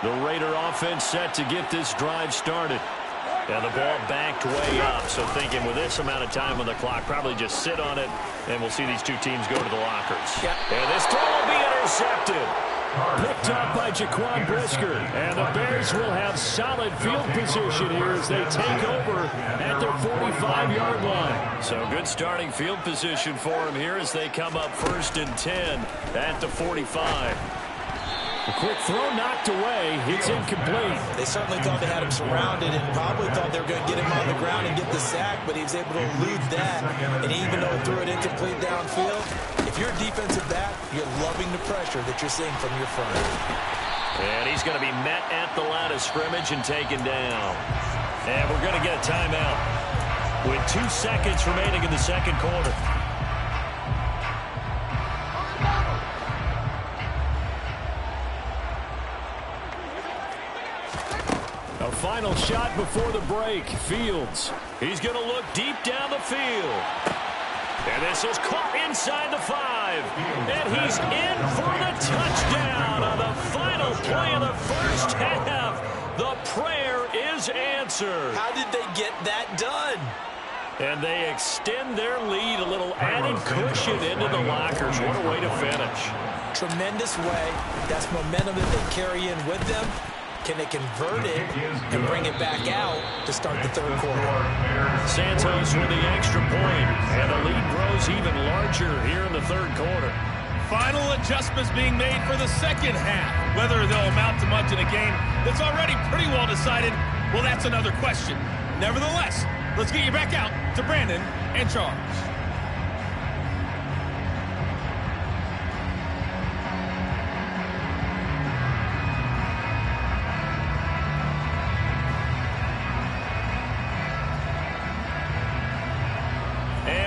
The Raider offense set to get this drive started. And the ball backed way up, so thinking with this amount of time on the clock, probably just sit on it, and we'll see these two teams go to the lockers. Yeah. And this throw will be intercepted. Picked up by Jaquan Brisker. And the Bears will have solid field position here as they take over at their 45-yard line. So good starting field position for them here as they come up 1st and 10 at the 45. A quick throw knocked away. It's incomplete. They certainly thought they had him surrounded and probably thought they were going to get him on the ground and get the sack, but he was able to elude that. And even though he threw it incomplete downfield, if you're a defensive back, you're loving the pressure that you're seeing from your front. And he's going to be met at the line of scrimmage and taken down. And we're going to get a timeout with 2 seconds remaining in the second quarter. A final shot before the break. Fields. He's going to look deep down the field. And this is caught inside the 5. And he's in for the touchdown on the final play of the first half. The prayer is answered. How did they get that done? And they extend their lead, a little added cushion into the lockers. What a way to finish. Tremendous way. That's momentum that they carry in with them. Can they convert it and bring it back out to start the third quarter? Santos with the extra point, and the lead grows even larger here in the third quarter. Final adjustments being made for the second half. Whether they'll amount to much in a game that's already pretty well decided, well, that's another question. Nevertheless, let's get you back out to Brandon and Charles.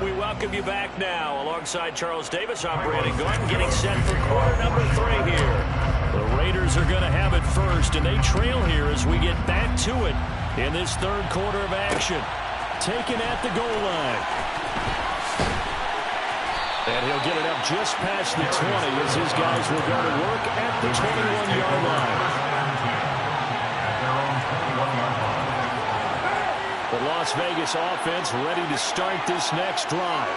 We welcome you back now. Alongside Charles Davis, I'm Brandon Gordon, getting set for quarter number 3 here. The Raiders are going to have it first, and they trail here as we get back to it in this third quarter of action. Taken at the goal line. And he'll get it up just past the 20 as his guys will go to work at the 21-yard line. The Las Vegas offense ready to start this next drive.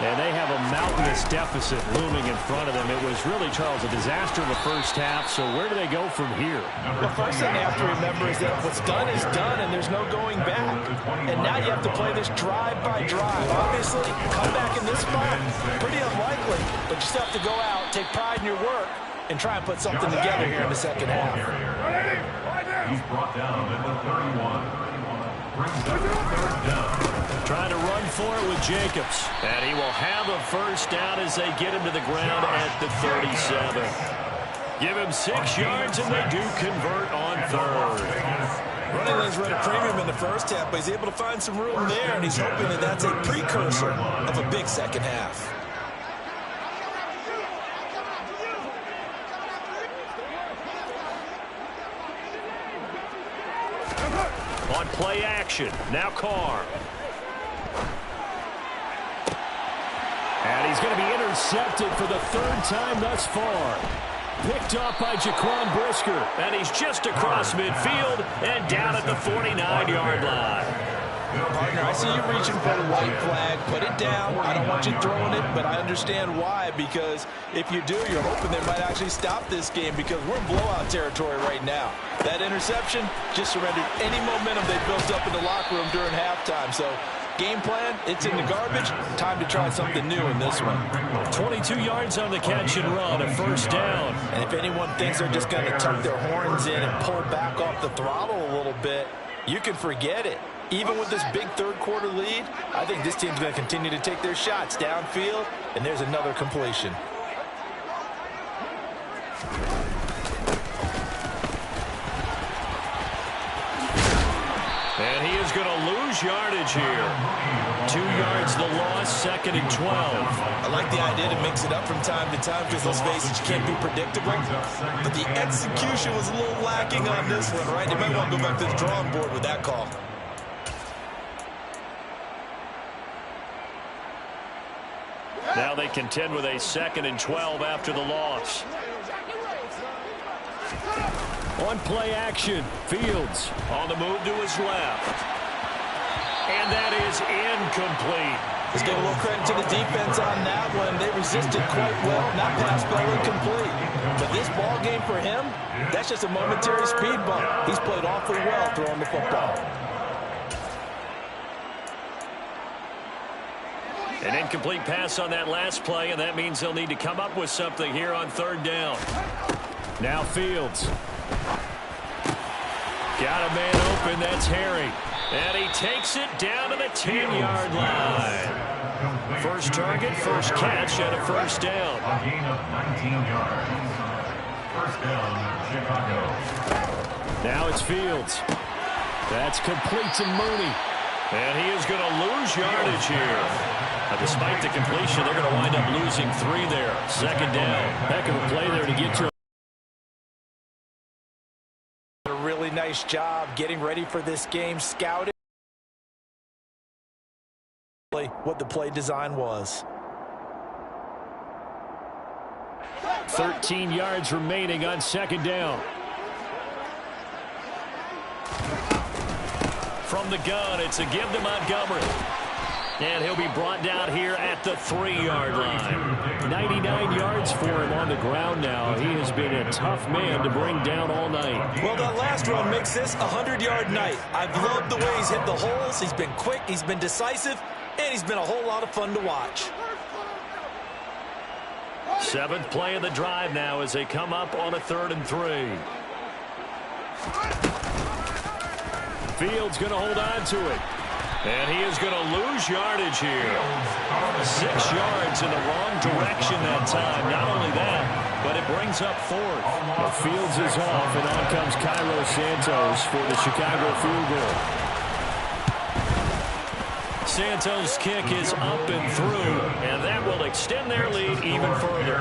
And they have a mountainous deficit looming in front of them. It was really, Charles, a disaster in the first half. So where do they go from here? The first thing they have to remember is that what's done is done, and there's no going back. And now you have to play this drive by drive. Obviously, come back in this spot, pretty unlikely. But you still have to go out, take pride in your work, and try and put something together here in the second half. He's brought down at the 31. Trying to run for it with Jacobs. And he will have a first down as they get him to the ground at the 37. Give him 6 yards, and they do convert on third. Running lanes were at a premium in the first half, but he's able to find some room there, and he's hoping that that's a precursor of a big second half. On play action, now Carr. And he's going to be intercepted for the 3rd time thus far. Picked up by Jaquan Brisker. And he's just across midfield and down at the 49-yard line. Partner, I see you reaching for the white flag. Put it down. I don't want you throwing it, but I understand why. Because if you do, you're hoping they might actually stop this game because we're in blowout territory right now. That interception just surrendered any momentum they built up in the locker room during halftime. So game plan, it's in the garbage. Time to try something new in this one. 22 yards on the catch and run, a first down. And if anyone thinks they're just going to tuck their horns in and pull back off the throttle a little bit, you can forget it. Even with this big third quarter lead, I think this team's going to continue to take their shots downfield, and there's another completion. And he is going to lose yardage here. 2 yards the loss, 2nd and 12. I like the idea to mix it up from time to time because, let's face it, you can't be predictable. But the execution was a little lacking on this one, right? They might want to go back to the drawing board with that call. Now they contend with a 2nd and 12 after the loss. On play action, Fields on the move to his left. And that is incomplete. Let's give a little credit to the defense on that one. They resisted quite well. Not pass play incomplete. But this ball game for him, that's just a momentary speed bump. He's played awfully well throwing the football. An incomplete pass on that last play, and that means they'll need to come up with something here on third down. Now Fields. Got a man open, that's Harry. And he takes it down to the 10-yard line. First target, first catch, and a first down. A gain of 19 yards. First down, Chicago. Now it's Fields. That's complete to Mooney. And he is going to lose yardage here. Despite the completion, they're going to wind up losing 3 there. Second down. Heck of a play there to get to. A really nice job getting ready for this game, scouting what the play design was. 13 yards remaining on second down. From the gun, it's a give to Montgomery. And he'll be brought down here at the 3-yard line. 99 yards for him on the ground now. He has been a tough man to bring down all night. Well, that last run makes this a 100-yard night. I've loved the way he's hit the holes. He's been quick, he's been decisive, and he's been a whole lot of fun to watch. 7th play of the drive now as they come up on a 3rd and 3. Fields going to hold on to it. And he is going to lose yardage here. 6 yards in the wrong direction that time. Not only that, but it brings up 4th. Well, Fields is off, and on comes Cairo Santos for the Chicago field goal. Santos' kick is up and through, and that will extend their lead even further.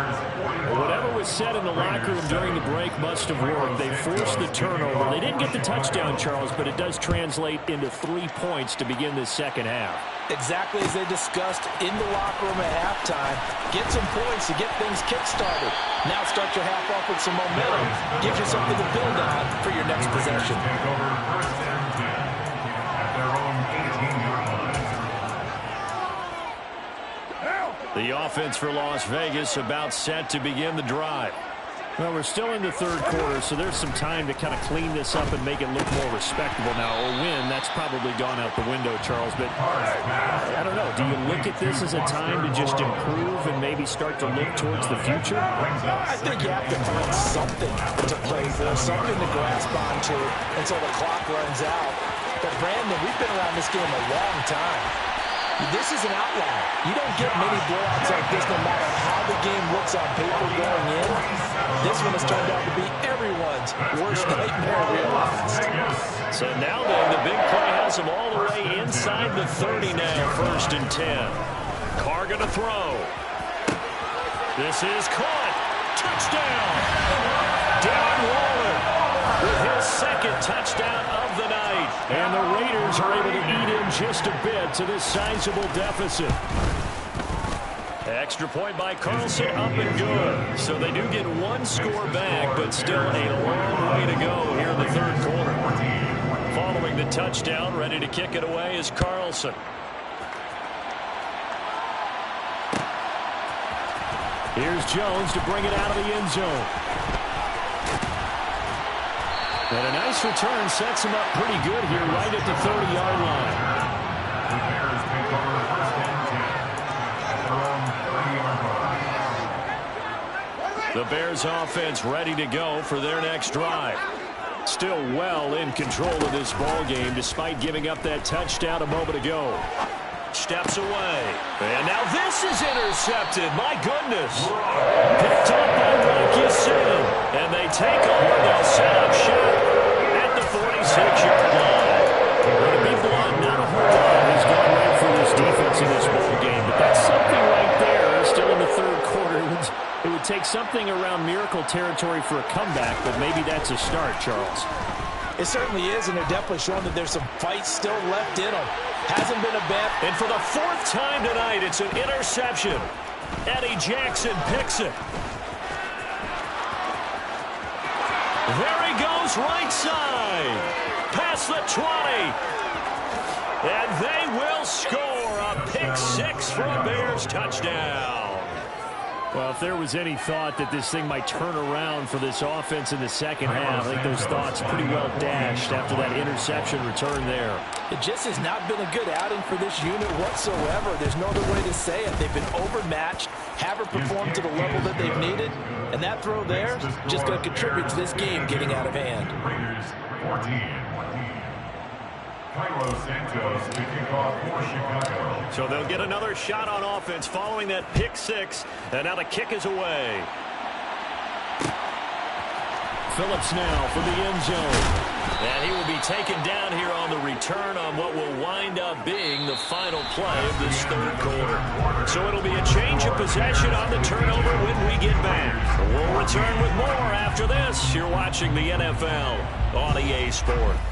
Whatever was said in the locker room during the break must have worked. They forced the turnover. They didn't get the touchdown, Charles, but it does translate into 3 points to begin this second half. Exactly as they discussed in the locker room at halftime. Get some points to get things kick-started. Now start your half off with some momentum. Gives you something to build on for your next possession. Take over first and 10 at their own 18-yard line. The offense for Las Vegas about set to begin the drive. Well, we're still in the 3rd quarter, so there's some time to kind of clean this up and make it look more respectable now. Or win, that's probably gone out the window, Charles. But I don't know. Do you look at this as a time to just improve and maybe start to look towards the future? I think you have to find something to play for, something to grasp onto until the clock runs out. But, Brandon, we've been around this game a long time. This is an outlier. You don't get many blowouts like this no matter how the game looks on paper going in. This one has turned out to be everyone's worst nightmare realized. So now then, the big play has them all the way inside the 30 now, 1st and 10. Carr going to throw. This is caught. Touchdown. Darren Waller with his 2nd touchdown of the night. And the Raiders are able to eat in just a bit to this sizable deficit. Extra point by Carlson, up and good. So they do get 1 score back, but still a long way to go here in the 3rd quarter. Following the touchdown, ready to kick it away is Carlson. Here's Jones to bring it out of the end zone. And a nice return sets him up pretty good here right at the 30-yard line. The Bears take over first and 10 at their own 30-yard line. The Bears offense ready to go for their next drive. Still well in control of this ball game despite giving up that touchdown a moment ago. Steps away. And now this is intercepted. My goodness. Picked up by Rocky Sin. And they take over. They'll set up shop at the 46-yard line. To be blunt, not a whole lot has gone right for this defense in this ball game. But that's something right there. Still in the 3rd quarter. It would take something around miracle territory for a comeback, but maybe that's a start, Charles. It certainly is, and they're definitely showing that there's some fight still left in them. Hasn't been a bad. And for the 4th time tonight, it's an interception. Eddie Jackson picks it. There he goes goes right side. Past the 20. And they will score a pick six for a Bears touchdown. Well, if there was any thought that this thing might turn around for this offense in the second half, I think those thoughts pretty well dashed after that interception return there. It just has not been a good outing for this unit whatsoever. There's no other way to say it. They've been overmatched, haven't performed to the level that they've needed, and that throw there just going to contribute to this game getting out of hand. Raiders 14. Cairo Santos to kick off for Chicago. So they'll get another shot on offense following that pick six, and now the kick is away. Phillips now for the end zone. And he will be taken down here on the return on what will wind up being the final play of this third quarter. So it'll be a change of possession on the turnover when we get back. We'll return with more after this. You're watching the NFL on EA Sports.